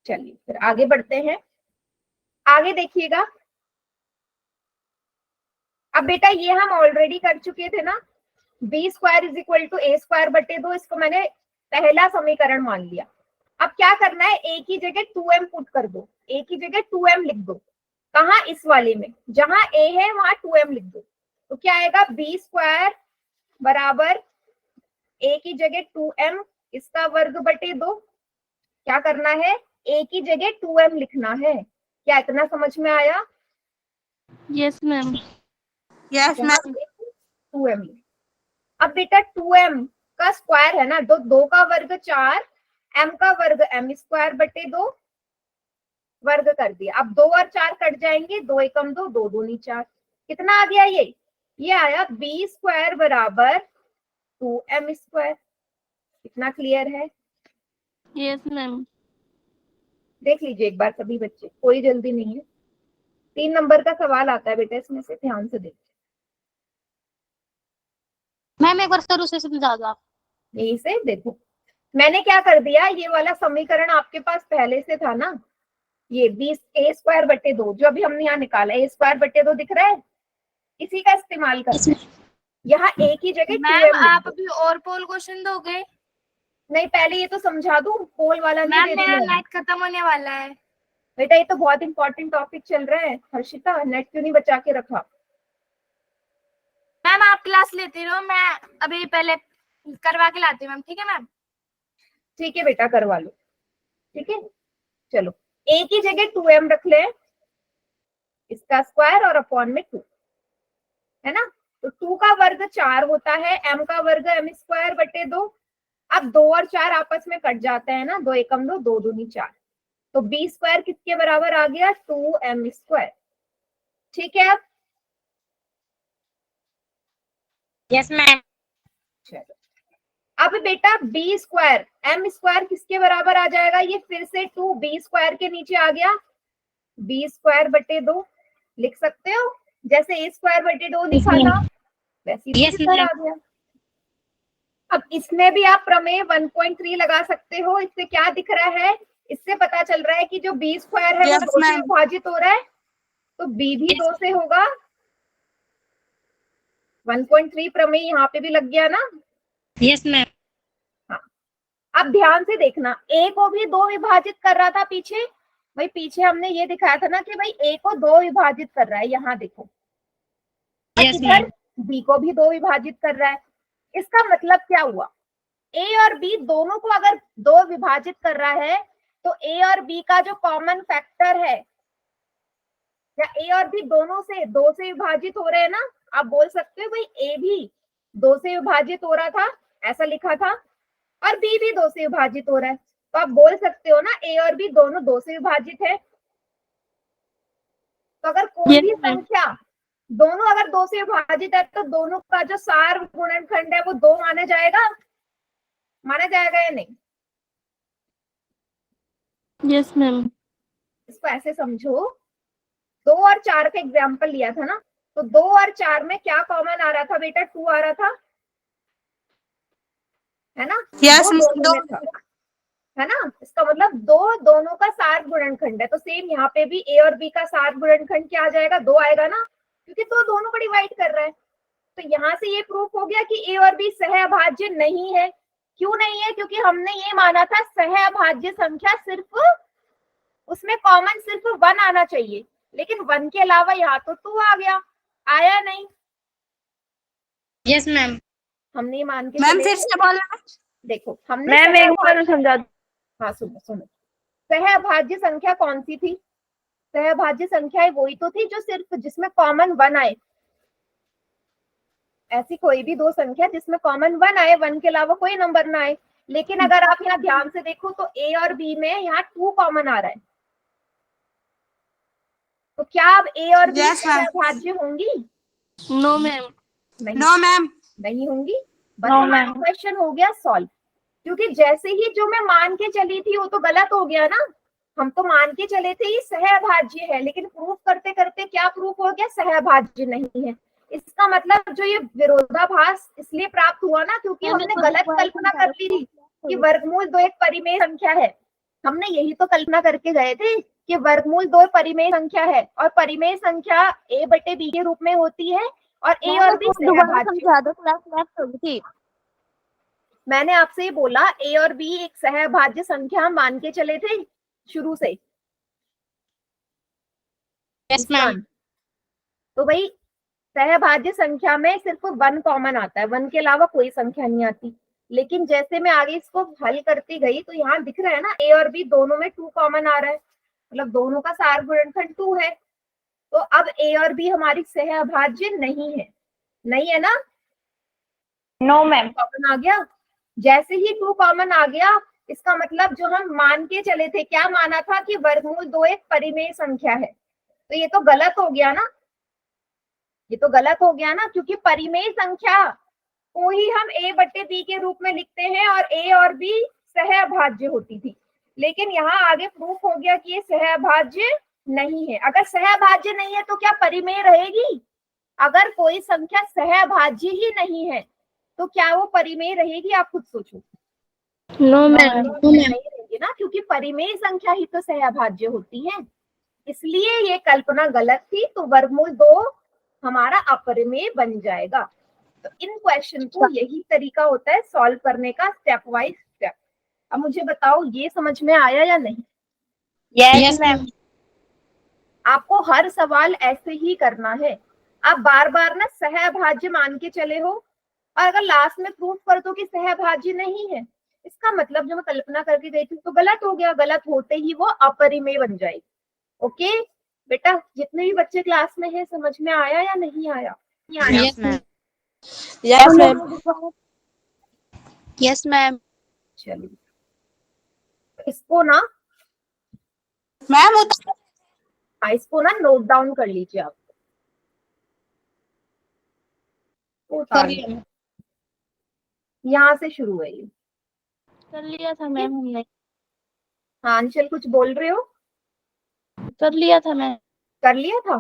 चलिए फिर आगे बढ़ते हैं। आगे देखिएगा, अब बेटा ये हम ऑलरेडी कर चुके थे ना, B square is equal to A square बटे 2, इसको मैंने पहला समीकरण मान लिया। अब क्या करना है, ए की जगह 2m पुट कर दो, ए की जगह 2m लिख दो। कहाँ? इस वाले में, जहां ए है वहां 2m लिख दो। तो क्या आएगा, बी स्क्वायर बराबर ए की जगह 2m इसका वर्ग बटे 2। क्या करना है, ए की जगह 2m लिखना है। क्या इतना समझ में आया? Yes ma'am. Yes ma'am. 2m। अब बेटा 2m का स्क्वायर है ना, तो 2 का वर्ग 4, m का वर्ग m स्क्वायर बटे 2, वर्ग कर दिया। अब 2 और 4 कट जाएंगे, 2 एकम 2, 2 दूनी 4। कितना आ गया ये आया बी स्क्वायर बराबर 2m स्क्वायर। इतना क्लियर है? Yes ma'am. देख लीजिए एक बार सभी बच्चे, कोई जल्दी नहीं है। 3 नंबर का सवाल आता है बेटा इसमें से, ध्यान से देखिए। मैम एक बार शुरू से समझा दो आप। यही से देखो, मैंने क्या कर दिया, ये वाला समीकरण आपके पास पहले से था ना, ये 20 ए स्क्वायर बटे 2 जो अभी हमने यहाँ निकाला, ए स्क्वायर बटे 2 दिख रहा है, इसी का इस्तेमाल करना है। यहाँ ए की जगह 2m मैम लिख आप दो। अभी और पोल क्वेश्चन दोगे? नहीं, पहले ये तो समझा दूं, पोल वाला नहीं मैम दे मेरा रही हूँ। नेट खत्म होने वाला है। बेटा ये तो बहुत इंपॉर्टेंट टॉपिक चल रहा है। हर्षिता नेट क्यों नहीं बचा के रखा? मैम आप क्लास लेती रहो, मैं अभी पहले करवा के लाती हूँ मैम। ठीक है मैम? ठीक है बेटा करवा लो। ठीक है चलो, a की जगह 2m रख ले, इसका स्क्वायर और अपॉन में 2 है ना। तो 2 का वर्ग 4 होता है, m का वर्ग m स्क्वायर बटे 2। अब 2 और 4 आपस में कट जाते हैं ना, 2 एकम 2, 2 दूनी 4। तो b स्क्वायर किसके बराबर आ गया? 2m square. ठीक है। अब यस मैम। चलो, अब बेटा b स्क्वायर m स्क्वायर किसके बराबर आ जाएगा? ये फिर से 2b स्क्वायर के नीचे आ गया, b स्क्वायर बटे 2 लिख सकते हो, जैसे a स्क्वायर बटे 2 लिखा था वैसे ही Yes, इधर आ गया। अब इसमें भी आप प्रमेय 1.3 लगा सकते हो। इससे क्या दिख रहा है? इससे पता चल रहा है कि जो b स्क्वायर है Yes, वो 2 से ma'am. विभाजित हो रहा है, तो b भी 2 से होगा। 1.3 प्रमेय यहाँ पे भी लग गया ना। Yes ma'am. अब ध्यान से देखना, a को भी 2 विभाजित कर रहा था पीछे। भाई पीछे हमने ये दिखाया था ना कि भाई a को 2 विभाजित कर रहा है, यहाँ देखो। Yes, इधर ma'am. b को भी 2 विभाजित कर रहा है। इसका मतलब क्या हुआ? a और b दोनों को अगर 2 विभाजित कर रहा है तो a और b का जो कॉमन फैक्टर है, या a और b दोनों से 2 से विभाजित हो रहे हैं ना, आप बोल सकते हो भाई a भी 2 से विभाजित हो रहा था, ऐसा लिखा था, और b भी 2 से विभाजित हो रहा है। तो आप बोल सकते हो ना a और b दोनों 2 से विभाजित है। तो अगर कोई भी संख्या दोनों अगर 2 से विभाजित है तो दोनों का जो सार गुणनखंड है वो 2 माना जाएगा, माना जाएगा या नहीं? Yes ma'am. इसको ऐसे समझो, 2 और 4 का एग्जाम्पल लिया था ना, तो 2 और 4 में क्या कॉमन आ रहा था बेटा? 2 आ रहा था, है ना? Yes, दो ma'am. दोनों में था, है ना। इसका मतलब 2 दोनों का सार गुणनखंड है। तो सेम यहाँ पे भी a और b का सार गुणनखंड क्या आ जाएगा? 2 आएगा ना, क्योंकि 2 दोनों को डिवाइड कर रहा है। तो यहाँ से ये प्रूफ हो गया कि a और b सहअभाज्य नहीं है। क्यों नहीं है? क्योंकि हमने ये माना था सहअभाज्य संख्या सिर्फ उसमें कॉमन सिर्फ 1 आना चाहिए, लेकिन 1 के अलावा यहाँ तो 2 आ गया, आया नहीं। Yes ma'am. हमने ये मान के मैम चले फिर थे। से बोलना। देखो हमने मैम एक बार समझा। हाँ सुनो सुनो, सहअभाज्य संख्या कौन सी थी? सहअभाज्य संख्या वही तो थी जो सिर्फ जिसमें कॉमन 1 आए। ऐसी कोई भी 2 संख्या जिसमें कॉमन 1 आए, 1 के अलावा कोई नंबर ना आए। लेकिन अगर आप यहाँ ध्यान से देखो तो a और b में यहाँ 2 कॉमन आ रहा है। तो क्या अब a और b Yes, ma'am. सहअभाज्य होंगी? No ma'am. नहीं, नो मैम। नहीं होंगी। बस No, हमारा ma'am. क्वेश्चन हो गया सॉल्व, क्योंकि जैसे ही जो मैं मान के चली थी वो तो गलत हो गया ना। हम तो मान के चले थे ये सहअभाज्य है, लेकिन प्रूफ करते करते क्या प्रूफ हो गया? सहअभाज्य नहीं है। इसका मतलब जो ये विरोधाभास इसलिए प्राप्त हुआ ना, क्योंकि हमने गलत कल्पना कर ली थी कि वर्गमूल 2 एक परिमेय संख्या है। हमने यही तो कल्पना करके गए थे कि वर्गमूल 2 परिमेय संख्या है, और परिमेय संख्या a बटे b के रूप में होती है, और a और b सहअभाज्य। समझा दो, क्लास लेफ्ट हो गई थी। मैंने आपसे ये बोला a और b एक सहअभाज्य संख्या हम मान के चले थे शुरू से। Yes ma'am. तो भाई सहअभाज्य संख्या में सिर्फ 1 कॉमन आता है, 1 के अलावा कोई संख्या नहीं आती। लेकिन जैसे मैं आगे इसको हल करती गई तो यहाँ दिख रहा है ना a और b दोनों में 2 कॉमन आ रहा है, मतलब दोनों का सार गुणनखंड 2 है। तो अब a और b हमारी सहअभाज्य नहीं है, नहीं है ना। No ma'am. कॉमन आ गया, जैसे ही 2 कॉमन आ गया, इसका मतलब जो हम मान के चले थे, क्या माना था कि वर्गमूल 2 एक परिमेय संख्या है। तो ये तो गलत हो गया ना, ये तो गलत हो गया ना, क्योंकि परिमेय संख्या को ही हम a बटे b के रूप में लिखते हैं और a और b सहअभाज्य होती थी। लेकिन यहाँ आगे प्रूफ हो गया कि ये सहअभाज्य नहीं है। अगर सहअभाज्य नहीं है तो क्या परिमेय रहेगी? अगर कोई संख्या सहअभाज्य ही नहीं है तो क्या वो परिमेय रहेगी? आप खुद सोचो। No ma'am. नहीं रहेगी ना, क्योंकि परिमेय संख्या ही तो सहअभाज्य होती है। इसलिए ये कल्पना गलत थी, तो वर्गमूल 2 हमारा अपरिमेय बन जाएगा। तो इन क्वेश्चन को यही तरीका होता है सॉल्व करने का, स्टेप वाइज स्टेप। अब मुझे बताओ ये समझ में आया या नहीं? Yes ma'am. आपको हर सवाल ऐसे ही करना है। आप बार बार ना सहभाज्य मान के चले हो और अगर लास्ट में प्रूफ कर दो कि सहभाज्य नहीं है, इसका मतलब जो मैं कल्पना करके गई थी तो गलत हो गया। गलत होते ही वो अपरिमेय बन जाएगी। ओके बेटा, जितने भी बच्चे क्लास में हैं, समझ में आया या नहीं आया? Yes, ma'am. Yes ma'am. Yes ma'am. चलिए इसको ना, मैम हाँ, इसको ना नोट डाउन कर लीजिए आप। कर लिया। यहाँ से शुरू है ये। कर लिया था मैम हमने। हाँ अंशल कुछ बोल रहे हो? कर लिया था मैम। कर लिया था,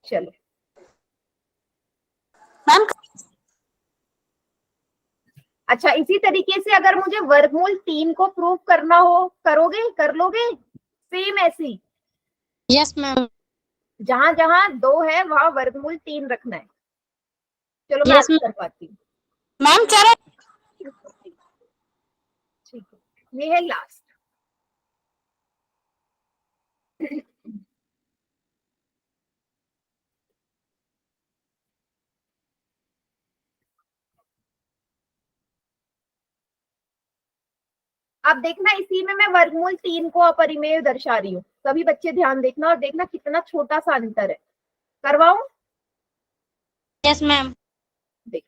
चलो। मैम अच्छा, इसी तरीके से अगर मुझे वर्गमूल 3 को प्रूव करना हो, करोगे? कर लोगे? सेम ऐसी Yes, ma'am. जहां जहां 2 है वहां वर्गमूल 3 रखना है। चलो मैं Yes, आपको ma'am. कर पाती हूँ। मैम चलो। ठीक है, ये है लास्ट। अब देखना, इसी में मैं वर्गमूल 3 को अपरिमेय दर्शा रही हूँ। सभी बच्चे ध्यान देखना और देखना कितना छोटा सा अंतर है। करवाऊं? Yes, ma'am. देख,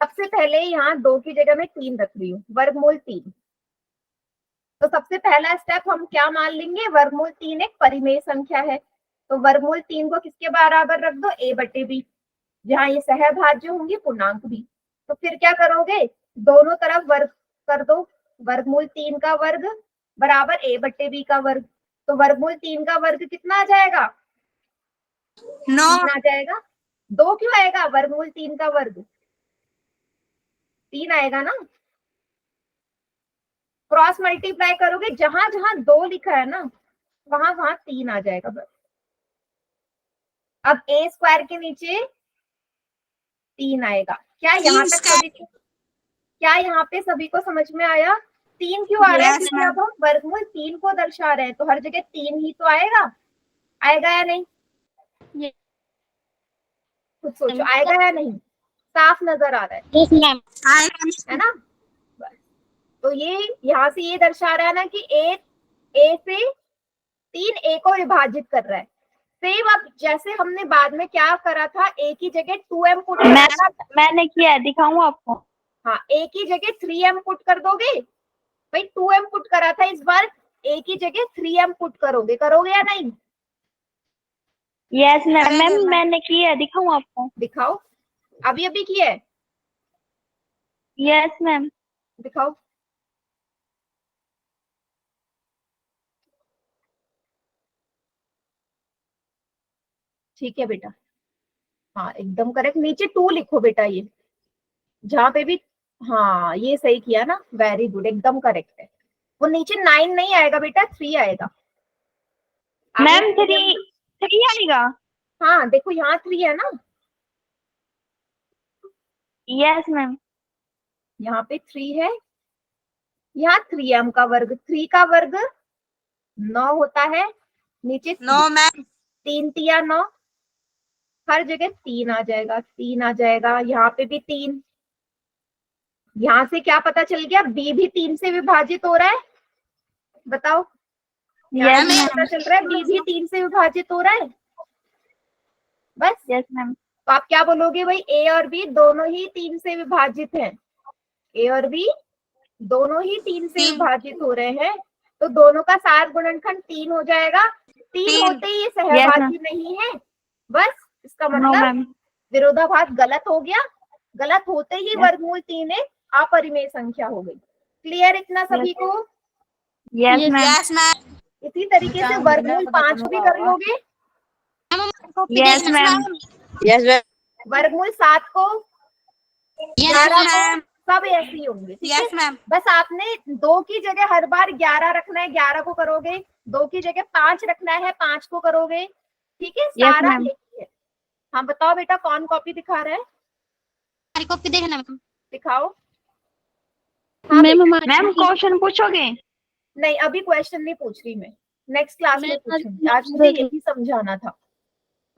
सबसे पहले यहाँ 2 की जगह मैं 3 रख रही हूँ, वर्गमूल 3। तो सबसे पहला स्टेप हम क्या मान लेंगे? वर्गमूल 3 एक परिमेय संख्या है। तो वर्गमूल 3 को किसके बराबर रख दो? a/b, जहाँ ये सहभाज्य होंगे पूर्णांक भी। तो फिर क्या करोगे? दोनों तरफ वर्ग कर दो। वर्गमूल 3 का वर्ग बराबर a/b का वर्ग। तो वर्गमूल 3 का वर्ग कितना आ जाएगा? 9 3 आ जाएगा। 2 क्यों आएगा? वर्गमूल 3 का वर्ग 3 आएगा ना। क्रॉस मल्टीप्लाई करोगे, जहां जहां 2 लिखा है ना वहां वहां 3 आ जाएगा बस। अब a स्क्वायर के नीचे 3 आएगा। क्या यहाँ तक सभी को, क्या यहाँ पे सभी को समझ में आया? 3 क्यों आ रहा है? Yes, क्योंकि ma'am. अब हम वर्गमूल 3 को दर्शा रहे हैं तो हर जगह 3 ही तो आएगा। आएगा या नहीं? Yes. कुछ सोचो, आएगा या नहीं? साफ नजर आ रहा है Yes, ma'am. है ना? बस। तो ये यहाँ से ये दर्शा रहा है ना कि ए से 3 a को विभाजित कर रहा है। सेम अब जैसे हमने बाद में क्या करा था, a की जगह 2m पुट करा था। मैंने किया, दिखाऊं आपको? हाँ, a की जगह 3m पुट कर दोगे। भाई 2m पुट करा था, इस बार a की जगह 3m पुट करोगे। करोगे या नहीं? Yes ma'am. मैम मैंने किया, दिखाऊं आपको? दिखाओ। अभी अभी किया है? Yes ma'am. दिखाओ। ठीक है बेटा, हाँ एकदम करेक्ट। नीचे 2 लिखो बेटा, ये जहाँ पे भी, हाँ ये सही किया ना, वेरी गुड, एकदम करेक्ट है। वो नीचे 9 नहीं आएगा बेटा, 3 आएगा। मैम 3 आएगा? हाँ देखो यहाँ 3 है ना। Yes ma'am. यहाँ पे 3 है, यहाँ 3m का वर्ग। 3 का वर्ग 9 होता है, नीचे 9 मैम। 3 तिया 9, हर जगह 3 आ जाएगा। 3 आ जाएगा, यहाँ पे भी 3। यहाँ से क्या पता चल गया? b भी 3 से विभाजित हो रहा है। बताओ, यहाँ से पता चल रहा है b भी 3 से विभाजित हो रहा है। बस। Yes ma'am. तो आप क्या बोलोगे? भाई a और b दोनों ही 3 से विभाजित हैं। a और b दोनों ही 3 से विभाजित हो रहे हैं, तो दोनों का सार गुणनखंड 3 हो जाएगा। 3 होते ही ये सहभाज्य नहीं है। बस इसका मतलब विरोधाभास गलत हो गया। गलत होते ही वर्गमूल 3 एक अपरिमेय संख्या हो गई। क्लियर इतना सभी को? Yes ma'am. इसी तरीके से वर्गमूल 5 भी कर लोगे। Yes ma'am. Yes ma'am. वर्गमूल 7 को, Yes, 11 ma'am. को, सब ऐसे ही होंगे। ठीक है, यस मैम। बस आपने 2 की जगह हर बार 11 रखना है, 11 को करोगे। 2 की जगह 5 रखना है, 5 को करोगे। ठीक है, सारा ma'am. यही है। हाँ बताओ बेटा, कौन कॉपी दिखा रहा है? हमारी कॉपी देखना मैम। दिखाओ। हाँ मैम बेटा, हमारे मैम क्वेश्चन पूछोगे? नहीं अभी क्वेश्चन नहीं पूछ रही मैं, नेक्स्ट क्लास में मैम, पूछूंगी, आज आज मुझे देख लो। यही समझाना था।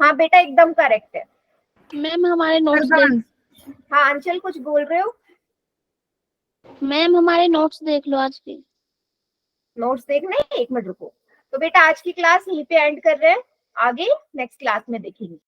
हाँ बेटा एकदम करेक्ट है। मैम हमारे नोट्स अरबाज, देख हाँ अंचल कुछ बोल रहे हो? मैम हमारे नोट्स देख लो आज के। नोट्स देखने हैं? 1 मिनट रुको। तो बेटा आज की क्लास यहीं पे एंड कर रहे हैं, आगे नेक्स्ट क्लास में देखेंगे।